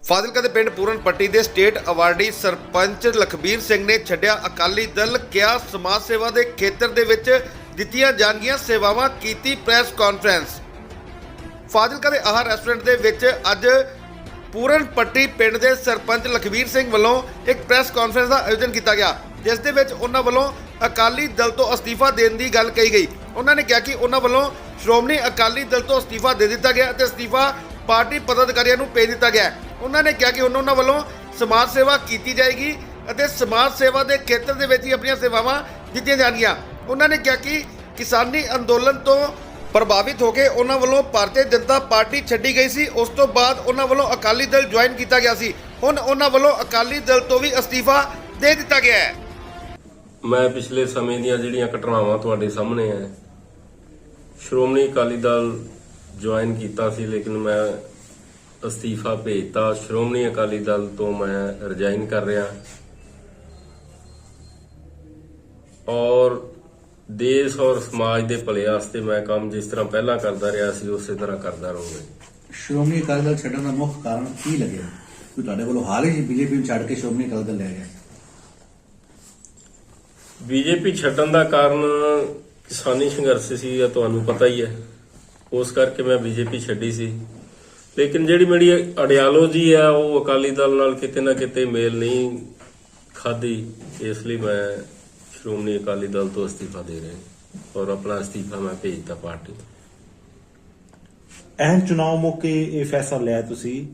ਫਾਜ਼ਿਲਕਾ ਦੇ ਪਿੰਡ ਪੂਰਨ ਪੱਟੀ ਦੇ ਸਟੇਟ ਅਵਾਰਡੀ ਸਰਪੰਚ ਲਖਬੀਰ ਸਿੰਘ ਨੇ ਛੱਡਿਆ ਅਕਾਲੀ ਦਲ। ਕਿਹਾ ਸਮਾਜ ਸੇਵਾ ਦੇ ਖੇਤਰ ਦੇ ਵਿੱਚ ਦਿੱਤੀਆਂ ਜਾਣਗੀਆਂ ਸੇਵਾਵਾਂ। ਕੀਤੀ ਪ੍ਰੈਸ ਕਾਨਫਰੰਸ। ਫਾਜ਼ਿਲਕਾ ਦੇ ਆਹ ਰੈਸਟੋਰੈਂਟ ਦੇ ਵਿੱਚ ਅੱਜ ਪੂਰਨ ਪੱਟੀ ਪਿੰਡ ਦੇ ਸਰਪੰਚ ਲਖਬੀਰ ਸਿੰਘ ਵੱਲੋਂ ਇੱਕ ਪ੍ਰੈਸ ਕਾਨਫਰੰਸ ਦਾ ਆਯੋਜਨ ਕੀਤਾ ਗਿਆ, ਜਿਸ ਦੇ ਵਿੱਚ ਉਹਨਾਂ ਵੱਲੋਂ ਅਕਾਲੀ ਦਲ ਤੋਂ ਅਸਤੀਫਾ ਦੇਣ ਦੀ ਗੱਲ ਕਹੀ ਗਈ। ਉਹਨਾਂ ਨੇ ਕਿਹਾ ਕਿ ਉਹਨਾਂ ਵੱਲੋਂ ਸ਼੍ਰੋਮਣੀ ਅਕਾਲੀ ਦਲ ਤੋਂ ਅਸਤੀਫਾ ਦੇ ਦਿੱਤਾ ਗਿਆ ਅਤੇ ਅਸਤੀਫਾ ਪਾਰਟੀ ਪਦਾਧਿਕਾਰੀਆਂ ਨੂੰ ਭੇਜ ਦਿੱਤਾ ਗਿਆ। ਉਹਨਾਂ ਨੇ ਕਿਹਾ ਕਿ ਉਹਨਾਂ ਵੱਲੋਂ ਸਮਾਜ ਸੇਵਾ ਕੀਤੀ ਜਾਏਗੀ ਅਤੇ ਸਮਾਜ ਸੇਵਾ ਦੇ ਖੇਤਰ ਦੇ ਵਿੱਚ ਹੀ ਆਪਣੀਆਂ ਸੇਵਾਵਾਂ ਦਿੱਤੀਆਂ ਜਾਣਗੀਆਂ। ਉਹਨਾਂ ਨੇ ਕਿਹਾ ਕਿ ਕਿਸਾਨੀ ਅੰਦੋਲਨ ਤੋਂ ਪ੍ਰਭਾਵਿਤ ਹੋ ਕੇ ਉਹਨਾਂ ਵੱਲੋਂ ਭਾਰਤੀ ਜਨਤਾ ਪਾਰਟੀ ਛੱਡੀ ਗਈ ਸੀ। ਉਸ ਤੋਂ ਬਾਅਦ ਉਹਨਾਂ ਵੱਲੋਂ ਅਕਾਲੀ ਦਲ ਜੁਆਇਨ ਕੀਤਾ ਗਿਆ ਸੀ। ਹੁਣ ਉਹਨਾਂ ਵੱਲੋਂ ਅਕਾਲੀ ਦਲ ਤੋਂ ਵੀ ਅਸਤੀਫਾ ਦੇ ਦਿੱਤਾ ਗਿਆ ਹੈ। ਮੈਂ ਪਿਛਲੇ ਸਮੇਂ ਦੀਆਂ ਜਿਹੜੀਆਂ ਘਟਨਾਵਾਂ ਤੁਹਾਡੇ ਸਾਹਮਣੇ ਹੈ, ਸ਼੍ਰੋਮਣੀ ਅਕਾਲੀ ਦਲ ਜੁਆਇਨ ਕੀਤਾ ਸੀ, ਲੇਕਿਨ ਮੈਂ ਅਸਤੀਫਾ ਭੇਜਤਾ। ਸ਼੍ਰੋਮਣੀ ਅਕਾਲੀ ਦਲ ਤੋਂ ਮੈਂ ਰਿਜ਼ਾਈਨ ਕਰ ਰਿਹਾ ਔਰ ਦੇਸ਼ ਔਰ ਸਮਾਜ ਦੇ ਭਲੇ ਵਾਸਤੇ ਮੈਂ ਕੰਮ ਜਿਸ ਤਰ੍ਹਾਂ ਪਹਿਲਾਂ ਕਰਦਾ ਰਿਹਾ ਸੀ ਉਸੇ ਤਰ੍ਹਾਂ ਕਰਦਾ ਰਹੂੰਗਾ। ਸ਼੍ਰੋਮਣੀ ਅਕਾਲੀ ਦਲ ਛੱਡਣ ਦਾ ਮੁੱਖ ਕਾਰਨ ਕੀ ਲੱਗਿਆ? ਕੋਈ ਤੁਹਾਡੇ ਵੱਲੋਂ ਹਾਲ ਹੀ ਬੀਜੇਪੀ ਨੂੰ ਛੱਡ ਕੇ ਸ਼੍ਰੋਮਣੀ ਅਕਾਲੀ ਦਲ ਲੈ ਗਿਆ? ਬੀਜੇਪੀ ਛੱਡਣ ਦਾ ਕਾਰਨ ਕਿਸਾਨੀ ਸੰਘਰਸ਼ ਸੀ, ਇਹ ਤੁਹਾਨੂੰ ਪਤਾ ਹੀ ਹੈ। ਉਸ ਕਰਕੇ ਮੈਂ ਬੀਜੇਪੀ ਛੱਡੀ ਸੀ, ਲੇਕਿਨ ਜਿਹੜੀ ਮੇਰੀ ਆਈਡੀਓਲੋਜੀ ਹੈ ਉਹ ਅਕਾਲੀ ਦਲ ਨਾਲ ਕਿਤੇ ਨਾ ਕਿਤੇ ਮੇਲ ਨਹੀਂ ਖਾਦੀ। ਇਸ ਲਈ ਮੈਂ ਸ਼੍ਰੋਮਣੀ ਅਕਾਲੀ ਦਲ ਤੋਂ ਅਸਤੀਫਾ ਦੇ ਰਿਹਾ ਔਰ ਆਪਣਾ ਅਸਤੀਫਾ ਮੈਂ ਭੇਜਤਾ ਪਾਰਟੀ। ਅਹਿਮ ਚੁਣਾਵ ਮੌਕੇ ਇਹ ਫੈਸਲਾ ਲਿਆ ਤੁਸੀਂ,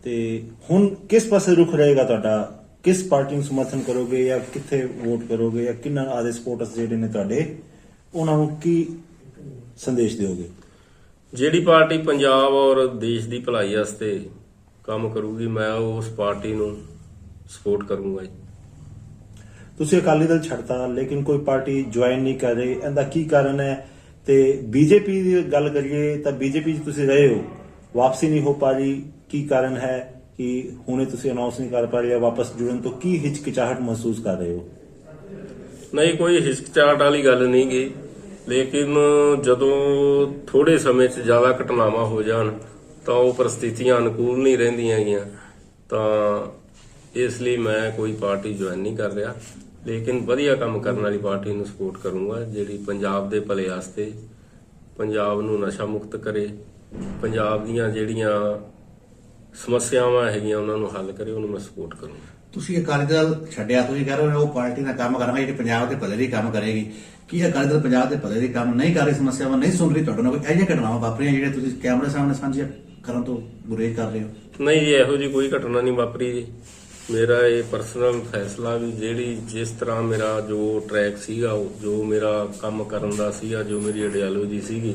ਤੇ ਹੁਣ ਕਿਸ ਪਾਸੇ ਰੁਖ ਰਹੇਗਾ ਤੁਹਾਡਾ? ਕਿਸ ਪਾਰਟੀ ਨੂੰ ਸਮਰਥਨ ਕਰੋਗੇ ਜਾਂ ਕਿੱਥੇ ਵੋਟ ਕਰੋਗੇ ਜਾਂ ਕਿੰਨਾਂ ਆਦੇ ਸਪੋਰਟਰਸ ਜਿਹੜੇ ਨੇ ਤੁਹਾਡੇ, ਉਹਨਾਂ ਨੂੰ ਕੀ ਸੰਦੇਸ਼ ਦਿਓਗੇ? ਜਿਹੜੀ ਪਾਰਟੀ ਪੰਜਾਬ ਔਰ ਦੇਸ਼ ਦੀ ਭਲਾਈ ਵਾਸਤੇ ਕੰਮ ਕਰੂਗੀ ਮੈਂ ਉਸ ਪਾਰਟੀ ਨੂੰ ਸਪੋਰਟ ਕਰੂੰਗਾ। ਤੁਸੀਂ ਅਕਾਲੀ ਦਲ ਛੱਡਤਾ, ਲੇਕਿਨ ਕੋਈ ਪਾਰਟੀ ਜੁਆਇਨ ਨਹੀਂ ਕਰ ਰਹੀ, ਇਹਦਾ ਕੀ ਕਾਰਨ ਹੈ? ਤੇ ਬੀਜੇਪੀ ਦੀ ਗੱਲ ਕਰੀਏ ਤਾਂ ਬੀਜੇਪੀ 'ਚ ਤੁਸੀਂ ਰਹੇ ਹੋ, ਵਾਪਸੀ ਨਹੀਂ ਹੋ ਪਾ ਰਹੀ, ਕੀ ਕਾਰਨ ਹੈ ਕਿ ਹੁਣੇ ਤੁਸੀਂ ਅਨਾਉਂਸ ਨਹੀਂ ਕਰ ਪਾ ਰਹੇ? ਵਾਪਸ ਜੁੜਨ ਤੋਂ ਕੀ ਹਿਚਕਿਚਾਹਟ ਮਹਿਸੂਸ ਕਰ ਰਹੇ ਹੋ? ਨਹੀਂ, ਕੋਈ ਹਿਚਕਿਚਾਹਟ ਵਾਲੀ ਗੱਲ ਨਹੀਂ ਗੀ, ਲੇਕਿਨ ਜਦੋਂ ਥੋੜੇ ਸਮੇਂ 'ਚ ਜ਼ਿਆਦਾ ਘਟਨਾਵਾਂ ਹੋ ਜਾਣ ਤਾਂ ਉਹ ਪਰਿਸਥਿਤੀਆਂ ਅਨੁਕੂਲ ਨਹੀਂ ਰਹਿੰਦੀਆਂ ਹੈਗੀਆਂ, ਤਾਂ ਇਸ ਲਈ ਮੈਂ ਕੋਈ ਪਾਰਟੀ ਜੁਆਇਨ ਨਹੀਂ ਕਰ ਰਿਹਾ। ਲੇਕਿਨ ਵਧੀਆ ਕੰਮ ਕਰਨ ਵਾਲੀ ਪਾਰਟੀ ਨੂੰ ਸਪੋਰਟ ਕਰੂੰਗਾ, ਜਿਹੜੀ ਪੰਜਾਬ ਦੇ ਭਲੇ ਵਾਸਤੇ ਪੰਜਾਬ ਨੂੰ ਨਸ਼ਾ ਮੁਕਤ ਕਰੇ, ਪੰਜਾਬ ਦੀਆਂ ਜਿਹੜੀਆਂ ਸਮੱਸਿਆਵਾਂ ਹੈਗੀਆਂ ਉਹਨਾਂ ਨੂੰ ਹੱਲ ਕਰੇ, ਉਹਨੂੰ ਮੈਂ ਸਪੋਰਟ ਕਰੂੰਗਾ। ਤੁਸੀਂ ਅਕਾਲੀ ਦਲ ਛੱਡਿਆ, ਤੁਸੀਂ ਕਹਿ ਰਹੇ ਹੋ ਉਹ ਪਾਰਟੀ ਨਾਲ ਕੰਮ ਕਰਾਂਗੇ ਜਿਹੜੀ ਪੰਜਾਬ ਦੇ ਭਲੇ ਲਈ ਕੰਮ ਕਰੇਗੀ। ਕੀ ਅਕਾਲੀ ਦਲ ਪੰਜਾਬ ਦੇ ਭਲੇ ਲਈ ਕੰਮ ਨਹੀਂ ਕਰ ਰਹੀ, ਸਮੱਸਿਆਵਾਂ ਨਹੀਂ ਸੁਣ ਰਹੀ? ਤੁਹਾਡੇ ਨਾਲ ਕੋਈ ਅਜਿਹੀਆਂ ਘਟਨਾਵਾਂ ਵਾਪਰੀਆਂ ਜਿਹੜੇ ਤੁਸੀਂ ਕੈਮਰੇ ਸਾਹਮਣੇ ਸਾਂਝੀਆਂ ਕਰਨ ਤੋਂ ਗੁਰੇਜ਼ ਕਰ ਰਹੇ ਹੋ? ਨਹੀਂ ਜੀ, ਇਹੋ ਜਿਹੀ ਕੋਈ ਘਟਨਾ ਨਹੀਂ ਵਾਪਰੀ ਜੀ। ਮੇਰਾ ਇਹ ਪਰਸਨਲ ਫੈਸਲਾ ਵੀ ਜਿਹੜੀ ਜਿਸ ਤਰ੍ਹਾਂ ਮੇਰਾ ਜੋ ਟਰੈਕ ਸੀਗਾ, ਜੋ ਮੇਰਾ ਕੰਮ ਕਰਨ ਦਾ ਸੀਗਾ, ਜੋ ਮੇਰੀ ਆਈਡੀਓਲੋਜੀ ਸੀਗੀ,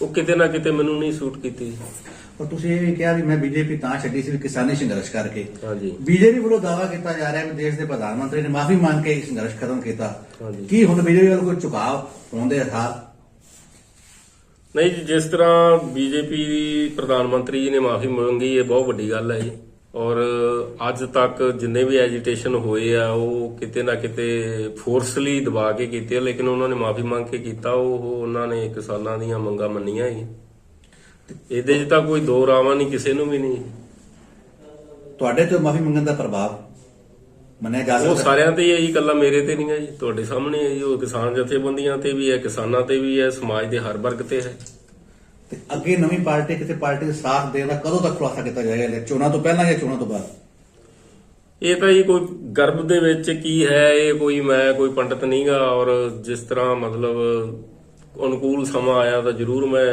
ਉਹ ਕਿਤੇ ਨਾ ਕਿਤੇ ਮੈਨੂੰ ਨਹੀਂ ਸੂਟ ਕੀਤੀ। ਪਰ ਤੁਸੀਂ ਇਹ ਵੀ ਕਿਹਾ ਵੀ ਮੈਂ ਬੀਜੇਪੀ ਤਾਂ ਛੱਡੀ ਸੀ ਵੀ ਕਿਸਾਨੀ ਸੰਘਰਸ਼ ਕਰਕੇ। ਹਾਂਜੀ। ਬੀਜੇਪੀ ਵੱਲੋਂ ਦਾਅਵਾ ਕੀਤਾ ਜਾ ਰਿਹਾ ਹੈ ਵੀ ਦੇਸ਼ ਦੇ ਪ੍ਰਧਾਨ ਮੰਤਰੀ ਨੇ ਮਾਫੀ ਮੰਗ ਕੇ ਸੰਘਰਸ਼ ਖਤਮ ਕੀਤਾ। ਹਾਂਜੀ। ਕੀ ਹੁਣ ਬੀਜੇਪੀ ਵੱਲੋਂ ਕੋਈ ਝੁਕਾਅ ਹੋਣ ਦੇ ਆਸਾਰ? ਨਹੀਂ ਜੀ, ਜਿਸ ਤਰ੍ਹਾਂ ਬੀਜੇਪੀ ਦੀ ਪ੍ਰਧਾਨ ਮੰਤਰੀ ਜੀ ਨੇ ਮਾਫੀ ਮੰਗੀ, ਇਹ ਬਹੁਤ ਵੱਡੀ ਗੱਲ ਹੈ ਜੀ। ਔਰ ਅੱਜ ਤੱਕ ਜਿੰਨੇ ਵੀ ਐਜੀਟੇਸ਼ਨ ਹੋਏ ਆ ਉਹ ਕਿਤੇ ਨਾ ਕਿਤੇ ਫੋਰਸਲੀ ਦਬਾ ਕੇ ਕੀਤੇ, ਲੇਕਿਨ ਉਹਨਾਂ ਨੇ ਮਾਫੀ ਮੰਗ ਕੇ ਕੀਤਾ। ਉਹਨਾਂ ਨੇ ਕਿਸਾਨਾਂ ਦੀਆਂ ਮੰਗਾਂ ਮੰਨੀਆਂ ਜੀ। ਇਹਦੇ 'ਚ ਤਾਂ ਕੋਈ ਦੋ ਰਾਵਾਂ ਨਹੀਂ, ਕਿਸੇ ਨੂੰ ਵੀ ਨਹੀਂ। ਤੁਹਾਡੇ ਤੋਂ ਮਾਫੀ ਮੰਗਣ ਦਾ ਪ੍ਰਭਾਵ ਮੰਨਿਆ ਜਾ ਸਕਦਾ? ਉਹ ਸਾਰਿਆਂ ਤੇ ਹੀ ਹੈ ਜੀ, ਇਕੱਲਾ ਮੇਰੇ ਤੇ ਨਹੀਂ ਹੈ ਜੀ, ਤੁਹਾਡੇ ਸਾਹਮਣੇ ਹੈ ਜੀ। ਉਹ ਕਿਸਾਨ ਜਥੇਬੰਦੀਆਂ ਤੇ ਵੀ ਹੈ, ਕਿਸਾਨਾਂ ਤੇ ਵੀ ਹੈ, ਸਮਾਜ ਦੇ ਹਰ ਵਰਗ ਤੇ ਹੈ। ਤੇ ਅੱਗੇ ਨਵੀਂ ਪਾਰਟੀ ਕਿਸੇ ਪਾਰਟੀ ਦਾ ਸਾਥ ਦੇਣ ਦਾ ਕਦੋਂ ਤੱਕ ਖੁਲਾਸਾ ਕੀਤਾ ਜਾਏਗਾ? ਚੋਣਾਂ ਤੋਂ ਪਹਿਲਾਂ ਜਾਂ ਚੋਣਾਂ ਤੋਂ ਬਾਅਦ? ਇਹ ਤਾਂ ਜੀ ਕੋਈ ਗਰਭ ਦੇ ਵਿੱਚ ਕੀ ਹੈ, ਇਹ ਮੈਂ ਕੋਈ ਪੰਡਤ ਨਹੀਂਗਾ। ਔਰ ਜਿਸ ਤਰ੍ਹਾਂ ਮਤਲਬ ਅਨੁਕੂਲ ਸਮਾਂ ਆਇਆ ਤਾਂ ਜ਼ਰੂਰ ਮੈਂ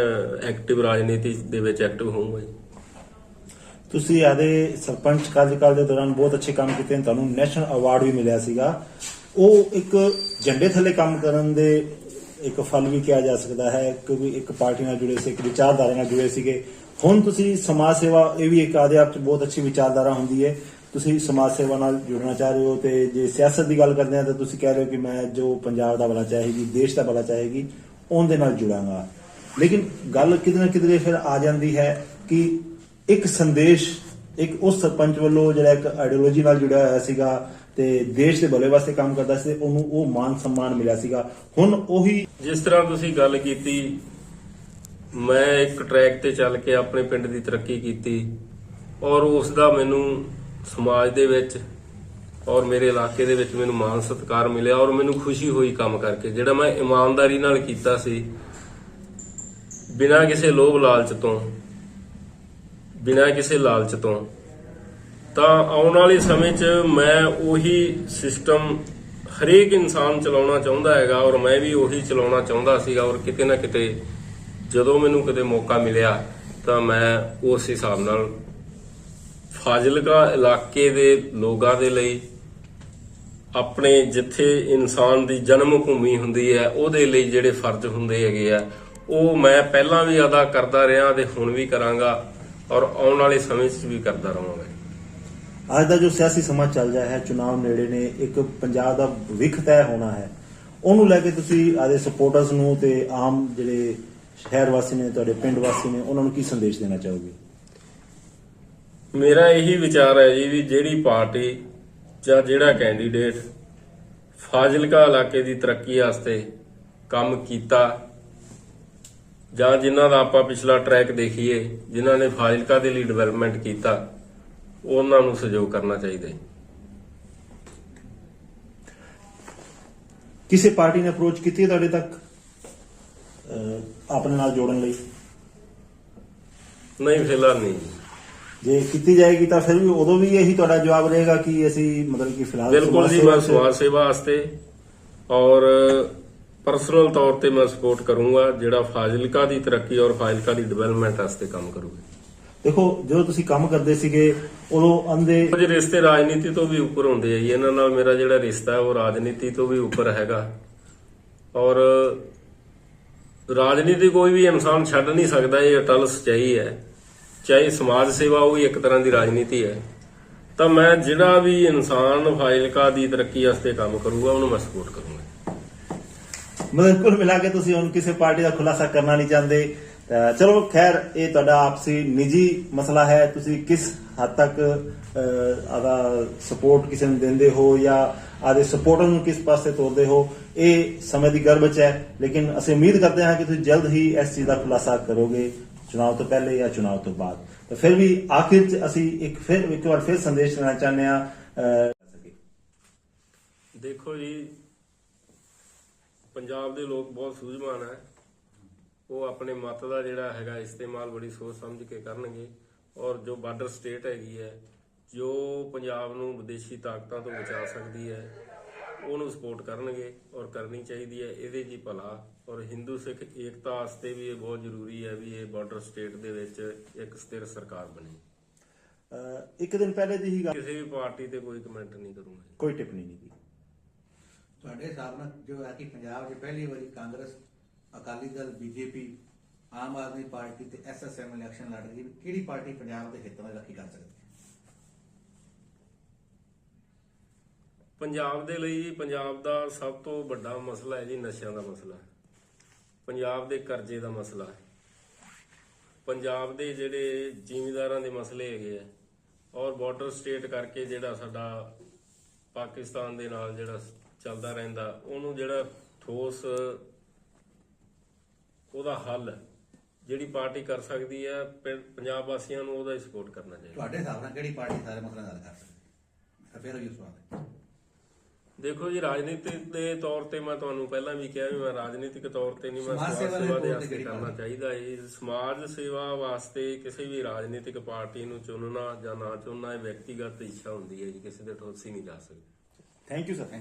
ਐਕਟਿਵ ਰਾਜਨੀਤੀ ਦੇ ਵਿੱਚ ਐਕਟਿਵ ਹੋਊਂਗਾ ਜੀ। ਤੁਸੀਂ ਆਦੇ ਸਰਪੰਚ ਕਾਰਜਕਾਲ ਦੇ ਦੌਰਾਨ ਬਹੁਤ ਅੱਛੇ ਕੰਮ ਕੀਤੇ ਨੇ, ਤੁਹਾਨੂੰ ਨੈਸ਼ਨਲ ਅਵਾਰਡ ਵੀ ਮਿਲਿਆ ਸੀਗਾ। ਉਹ ਇੱਕ ਝੰਡੇ ਥੱਲੇ ਕੰਮ ਕਰਨ ਦੇ ਇੱਕ ਫਲ ਵੀ ਕਿਹਾ ਜਾ ਸਕਦਾ ਹੈ, ਕਿਉਂਕਿ ਇੱਕ ਪਾਰਟੀ ਨਾਲ ਜੁੜੇ ਸੀ, ਇੱਕ ਵਿਚਾਰਧਾਰਾ ਨਾਲ ਜੁੜੇ ਸੀਗੇ। ਹੁਣ ਤੁਸੀਂ ਸਮਾਜ ਸੇਵਾ, ਇਹ ਵੀ ਇੱਕ ਆਦੇ ਆਪ 'ਚ ਬਹੁਤ ਅੱਛੀ ਵਿਚਾਰਧਾਰਾ ਹੁੰਦੀ ਹੈ, ਤੁਸੀਂ ਸਮਾਜ ਸੇਵਾ ਨਾਲ ਜੁੜਨਾ ਚਾਹ ਰਹੇ ਹੋ। ਤੇ ਜੇ ਸਿਆਸਤ ਦੀ ਗੱਲ ਕਰਦੇ ਹਾਂ ਤਾਂ ਤੁਸੀਂ ਕਹਿ ਰਹੇ ਹੋ ਕਿ ਮੈਂ ਜੋ ਪੰਜਾਬ ਦਾ ਭਲਾ ਚਾਹੇਗੀ, ਦੇਸ਼ ਦਾ ਭਲਾ ਚਾਹੇਗੀ, ਉਹਦੇ ਨਾਲ ਜੁੜਾਂਗਾ। ਲੇਕਿਨ ਗੱਲ ਕਿਤੇ ਨਾ ਕਿਤੇ ਫਿਰ ਆ ਜਾਂਦੀ ਹੈ ਕਿ ਇੱਕ ਸੰਦੇਸ਼, ਇੱਕ ਉਸ ਸਰਪੰਚ ਵੱਲੋਂ ਜਿਹੜਾ ਇੱਕ ਆਈਡੀਓਲੋਜੀ ਨਾਲ ਜੁੜਿਆ ਹੋਇਆ ਸੀਗਾ ਤੇ ਦੇਸ਼ ਦੇ ਭਲੇ ਵਾਸਤੇ ਕੰਮ ਕਰਦਾ ਸੀ, ਉਹਨੂੰ ਉਹ ਮਾਨ ਸਨਮਾਨ ਮਿਲਿਆ ਸੀਗਾ। ਹੁਣ ਉਹੀ ਜਿਸ ਤਰ੍ਹਾਂ ਤੁਸੀਂ ਗੱਲ ਕੀਤੀ, ਮੈਂ ਇੱਕ ਟਰੈਕ ਤੇ ਚੱਲ ਕੇ ਆਪਣੇ ਪਿੰਡ ਦੀ ਤਰੱਕੀ ਕੀਤੀ ਔਰ ਉਸ ਦਾ ਮੈਨੂੰ ਸਮਾਜ ਦੇ ਵਿੱਚ ਔਰ ਮੇਰੇ ਇਲਾਕੇ ਦੇ ਵਿੱਚ ਮੈਨੂੰ ਮਾਣ ਸਤਿਕਾਰ ਮਿਲਿਆ ਔਰ ਮੈਨੂੰ ਖੁਸ਼ੀ ਹੋਈ ਕੰਮ ਕਰਕੇ, ਜਿਹੜਾ ਮੈਂ ਇਮਾਨਦਾਰੀ ਨਾਲ ਕੀਤਾ ਸੀ, ਬਿਨਾਂ ਕਿਸੇ ਲੋਭ ਲਾਲਚ ਤੋਂ, ਬਿਨਾਂ ਕਿਸੇ ਲਾਲਚ ਤੋਂ। ਤਾਂ ਆਉਣ ਵਾਲੇ ਸਮੇਂ 'ਚ ਮੈਂ ਉਹੀ ਸਿਸਟਮ ਹਰੇਕ ਇਨਸਾਨ ਚਲਾਉਣਾ ਚਾਹੁੰਦਾ ਹੈਗਾ ਔਰ ਮੈਂ ਵੀ ਉਹੀ ਚਲਾਉਣਾ ਚਾਹੁੰਦਾ ਸੀਗਾ। ਔਰ ਕਿਤੇ ਨਾ ਕਿਤੇ ਜਦੋਂ ਮੈਨੂੰ ਕਿਤੇ ਮੌਕਾ ਮਿਲਿਆ ਤਾਂ ਮੈਂ ਉਸ ਹਿਸਾਬ ਨਾਲ ਫਾਜ਼ਿਲਕਾ ਇਲਾਕੇ ਦੇ ਲੋਕਾਂ ਦੇ ਲਈ, ਆਪਣੇ ਜਿੱਥੇ ਇਨਸਾਨ ਦੀ ਜਨਮ ਭੂਮੀ ਹੁੰਦੀ ਹੈ ਉਹਦੇ ਲਈ ਜਿਹੜੇ ਫਰਜ਼ ਹੁੰਦੇ ਹੈਗੇ ਆ, ਉਹ ਮੈਂ ਪਹਿਲਾਂ ਵੀ ਅਦਾ ਕਰਦਾ ਰਿਹਾ ਤੇ ਹੁਣ ਵੀ ਕਰਾਂਗਾ ਔਰ ਆਉਣ ਵਾਲੇ ਸਮੇਂ 'ਚ ਵੀ ਕਰਦਾ ਰਹਾਂਗਾ। ਅੱਜ ਦਾ ਜੋ ਸਿਆਸੀ ਸਮਾਂ ਚੱਲ ਰਿਹਾ ਹੈ, ਚੁਣਾਵ ਨੇੜੇ ਨੇ, ਇੱਕ ਪੰਜਾਬ ਦਾ ਭਵਿੱਖ ਤੈਅ ਹੋਣਾ ਹੈ, ਉਹਨੂੰ ਲੈ ਕੇ ਤੁਸੀਂ ਆਦੇ ਸਪੋਰਟਰਸ ਨੂੰ ਤੇ ਆਮ ਜਿਹੜੇ ਸ਼ਹਿਰ ਵਾਸੀ ਨੇ, ਤੁਹਾਡੇ ਪਿੰਡ ਵਾਸੀ ਨੇ, ਉਹਨਾਂ ਨੂੰ ਕੀ ਸੰਦੇਸ਼ ਦੇਣਾ ਚਾਹੋਗੇ? ਮੇਰਾ ਇਹੀ ਵਿਚਾਰ ਹੈ ਜੀ ਵੀ ਜਿਹੜੀ ਪਾਰਟੀ ਜਾਂ ਜਿਹੜਾ ਕੈਂਡੀਡੇਟ ਫਾਜ਼ਿਲਕਾ ਇਲਾਕੇ ਦੀ ਤਰੱਕੀ ਵਾਸਤੇ ਕੰਮ ਕੀਤਾ, ਜਾਂ ਜਿਨ੍ਹਾਂ ਦਾ ਆਪਾਂ ਪਿਛਲਾ ਟਰੈਕ ਦੇਖੀਏ, ਜਿਨ੍ਹਾਂ ਨੇ ਫਾਜ਼ਿਲਕਾ ਦੇ ਲਈ ਡਿਵੈਲਪਮੈਂਟ ਕੀਤਾ, ਉਹਨਾਂ ਨੂੰ ਸਹਿਯੋਗ ਕਰਨਾ ਚਾਹੀਦਾ ਹੈ। ਕਿਸੇ ਪਾਰਟੀ ਨੇ ਅਪਰੋਚ ਕੀਤੀ ਹੈ ਤੁਹਾਡੇ ਤੱਕ ਆਪਣੇ ਨਾਲ ਜੋੜਨ ਲਈ? ਨਹੀਂ, ਫਿਲਹਾਲ ਨਹੀਂ। ਜੇ ਕੀਤੀ ਜਾਏਗੀ ਤਾਂ ਫਿਰ ਵੀ ਉਦੋਂ ਵੀ ਇਹੀ ਤੁਹਾਡਾ ਜਵਾਬ ਰਹੇਗਾ ਕਿ ਅਸੀਂ ਮਤਲਬ ਕਿ ਫਿਲਹਾਲ ਬਿਲਕੁਲ ਜੀ, ਮੈਂ ਸਮਾਜ ਸੇਵਾ ਵਾਸਤੇ ਔਰ ਪਰਸਨਲ ਤੌਰ ਤੇ ਮੈਂ ਸਪੋਰਟ ਕਰੂੰਗਾ ਜਿਹੜਾ ਫਾਜ਼ਿਲਕਾ ਦੀ ਤਰੱਕੀ ਔਰ ਫਾਜ਼ਿਲਕਾ ਦੀ ਡਿਵੈਲਪਮੈਂਟ ਵਾਸਤੇ ਕੰਮ ਕਰੂਗਾ। ਦੇਖੋ, ਜਦੋਂ ਤੁਸੀਂ ਕੰਮ ਕਰਦੇ ਸੀਗੇ ਉਦੋਂ ਆਂਦੇ ਕੁਝ ਰਿਸ਼ਤੇ ਰਾਜਨੀਤੀ ਤੋਂ ਵੀ ਉੱਪਰ ਹੁੰਦੇ ਆ ਜੀ। ਇਹਨਾਂ ਨਾਲ ਮੇਰਾ ਜਿਹੜਾ ਰਿਸ਼ਤਾ ਹੈ ਉਹ ਰਾਜਨੀਤੀ ਤੋਂ ਵੀ ਉੱਪਰ ਹੈਗਾ ਔਰ ਰਾਜਨੀਤੀ ਕੋਈ ਵੀ ਇਨਸਾਨ ਛੱਡ ਨਹੀਂ ਸਕਦਾ, ਇਹ ਅਟਲ ਸੱਚਾਈ ਹੈ। ਚਾਹੇ ਸਮਾਜ ਸੇਵਾ ਉਹ ਵੀ ਇੱਕ ਤਰ੍ਹਾਂ ਦੀ ਰਾਜਨੀਤੀ ਹੈ। ਤਾਂ ਮੈਂ ਜਿਹੜਾ ਵੀ ਇਨਸਾਨ ਫਾਜ਼ਿਲਕਾ ਦੀ ਤਰੱਕੀ ਵਾਸਤੇ ਕੰਮ ਕਰੂਗਾ ਉਹਨੂੰ ਮੈਂ ਸਪੋਰਟ ਕਰੂੰਗਾ। ਮਤਲਬ ਕੁੱਲ ਮਿਲਾ ਕੇ ਤੁਸੀਂ ਹੁਣ ਕਿਸੇ ਪਾਰਟੀ ਦਾ ਖੁਲਾਸਾ ਕਰਨਾ ਨਹੀਂ ਚਾਹੁੰਦੇ। ਚਲੋ ਖੈਰ, ਇਹ ਤੁਹਾਡਾ ਆਪਸੀ ਨਿੱਜੀ ਮਸਲਾ ਹੈ, ਤੁਸੀਂ ਕਿਸ ਹੱਦ ਤੱਕ ਆਦਾ ਸਪੋਰਟ ਕਿਸੇ ਨੂੰ ਦਿੰਦੇ ਹੋ ਜਾਂ ਆਦੇ ਸਪੋਰਟਰ ਨੂੰ ਕਿਸ ਪਾਸੇ ਤੋਰਦੇ ਹੋ, ਇਹ ਸਮੇਂ ਦੀ ਗਰਭ ਵਿੱਚ ਹੈ। ਲੇਕਿਨ ਅਸੀਂ ਉਮੀਦ ਕਰਦੇ ਹਾਂ ਕਿ ਤੁਸੀਂ ਜਲਦ ਹੀ ਇਸ ਚੀਜ਼ ਦਾ ਖੁਲਾਸਾ ਕਰੋਗੇ, ਚੁਣਾਵ ਤੋਂ ਪਹਿਲੇ ਜਾਂ ਚੁਣਾਵ ਤੋਂ ਬਾਅਦ। ਤਾਂ ਫਿਰ ਵੀ ਆਖਿਰ 'ਚ ਅਸੀਂ ਇੱਕ ਵਾਰ ਫਿਰ ਸੰਦੇਸ਼ ਦੇਣਾ ਚਾਹੁੰਦੇ ਹਾਂ। ਦੇਖੋ ਜੀ, ਪੰਜਾਬ ਦੇ ਲੋਕ ਬਹੁਤ ਸੂਝਵਾਨ ਹੈ। ਉਹ ਆਪਣੇ ਮਤ ਦਾ ਜਿਹੜਾ ਹੈਗਾ ਇਸਤੇਮਾਲ ਬੜੀ ਸੋਚ ਸਮਝ ਕੇ ਕਰਨਗੇ ਔਰ ਜੋ ਬਾਰਡਰ ਸਟੇਟ ਹੈਗੀ ਹੈ, ਜੋ ਪੰਜਾਬ ਨੂੰ ਵਿਦੇਸ਼ੀ ਤਾਕਤਾਂ ਤੋਂ ਬਚਾ ਸਕਦੀ ਹੈ, ਉਹਨੂੰ ਸਪੋਰਟ ਕਰਨਗੇ ਔਰ ਕਰਨੀ ਚਾਹੀਦੀ ਹੈ। ਇਹਦੇ ਜੀ ਭਲਾ ਔਰ ਹਿੰਦੂ ਸਿੱਖ ਏਕਤਾ ਵਾਸਤੇ ਵੀ ਇਹ ਬਹੁਤ ਜ਼ਰੂਰੀ ਹੈ ਵੀ ਇਹ ਬਾਰਡਰ ਸਟੇਟ ਦੇ ਵਿੱਚ ਇੱਕ ਸਥਿਰ ਸਰਕਾਰ ਬਣੇ। ਇੱਕ ਦਿਨ ਪਹਿਲੇ ਦੀ ਹੀ ਗੱਲ, ਕਿਸੇ ਵੀ ਪਾਰਟੀ ਤੇ ਕੋਈ ਕਮੈਂਟ ਨਹੀਂ ਕਰੂੰਗਾ, ਕੋਈ ਟਿੱਪਣੀ ਨਹੀਂ ਦੀ। ਤੁਹਾਡੇ ਹਿਸਾਬ ਨਾਲ ਜੋ ਹੈ ਕਿ ਪੰਜਾਬ 'ਚ ਪਹਿਲੀ ਵਾਰੀ ਕਾਂਗਰਸ, ਅਕਾਲੀ ਦਲ, ਬੀਜੇਪੀ, ਆਮ ਆਦਮੀ ਪਾਰਟੀ ਤੇ ਐਸਐਸਐਮ ਇਲੈਕਸ਼ਨ ਲੜ ਰਹੀ ਹੈ, ਕਿਹੜੀ ਪਾਰਟੀ ਪੰਜਾਬ ਦੇ ਹਿੱਤਾਂ ਦਾ ਰਾਖੀ ਕਰ ਸਕਦੀ ਹੈ? ਪੰਜਾਬ ਦੇ ਲਈ ਪੰਜਾਬ ਦਾ ਸਭ ਤੋਂ ਵੱਡਾ ਮਸਲਾ ਹੈ ਜੀ ਨਸ਼ਿਆਂ ਦਾ ਮਸਲਾ, ਪੰਜਾਬ ਦੇ ਕਰਜ਼ੇ ਦਾ ਮਸਲਾ, ਪੰਜਾਬ ਦੇ ਜਿਹੜੇ ਜ਼ਿਮੀਂਦਾਰਾਂ ਦੇ ਮਸਲੇ ਹੈਗੇ ਆ ਔਰ ਬਾਰਡਰ ਸਟੇਟ ਕਰਕੇ ਜਿਹੜਾ ਸਾਡਾ ਪਾਕਿਸਤਾਨ ਦੇ ਨਾਲ ਜਿਹੜਾ ਚੱਲਦਾ ਰਹਿੰਦਾ, ਉਹਨੂੰ ਜਿਹੜਾ ਠੋਸ ਉਹਦਾ ਹੱਲ ਜਿਹੜੀ ਪਾਰਟੀ ਕਰ ਸਕਦੀ ਹੈ, ਪੰਜਾਬ ਵਾਸੀਆਂ ਨੂੰ ਉਹਦਾ ਹੀ ਸਪੋਰਟ ਕਰਨਾ ਚਾਹੀਦਾ। ਤੁਹਾਡੇ ਹਿਸਾਬ ਨਾਲ ਕਿਹੜੀ ਪਾਰਟੀ ਸਾਰੇ ਮਸਲਿਆਂ ਦਾ ਹੱਲ ਕਰ ਸਕਦੀ ਹੈ? ਫਿਰ ਉਹ ਸਵਾਲ ਹੈ। ਦੇਖੋ ਜੀ, ਰਾਜਨੀਤਿਕ ਦੇ ਤੌਰ ਤੇ ਮੈਂ ਤੁਹਾਨੂੰ ਪਹਿਲਾਂ ਵੀ ਕਿਹਾ ਵੀ ਮੈਂ ਰਾਜਨੀਤਿਕ ਤੌਰ ਤੇ ਨਹੀਂ, ਮੈਂ ਸਮਾਜ ਸਮਾਜ ਸੇਵਾ ਦੇ ਸੇਵਾ ਦੇ ਤੌਰ ਤੇ ਵਾਸਤੇ ਕਰਨਾ ਚਾਹੀਦਾ ਹੈ। ਸਮਾਜ ਸੇਵਾ ਵਾਸਤੇ ਕਿਸੇ ਵੀ ਰਾਜਨੀਤਿਕ ਪਾਰਟੀ ਨੂੰ ਚੁਣਨਾ ਜਾਂ ਨਾ ਚੁਣਨਾ ਇਹ ਵਿਅਕਤੀਗਤ ਇੱਛਾ ਹੁੰਦੀ ਹੈ ਜੀ, ਕਿਸੇ ਦੇ ਠੋਸੀ ਨਹੀਂ ਜਾ ਸਕਦੀ। Thank you sir.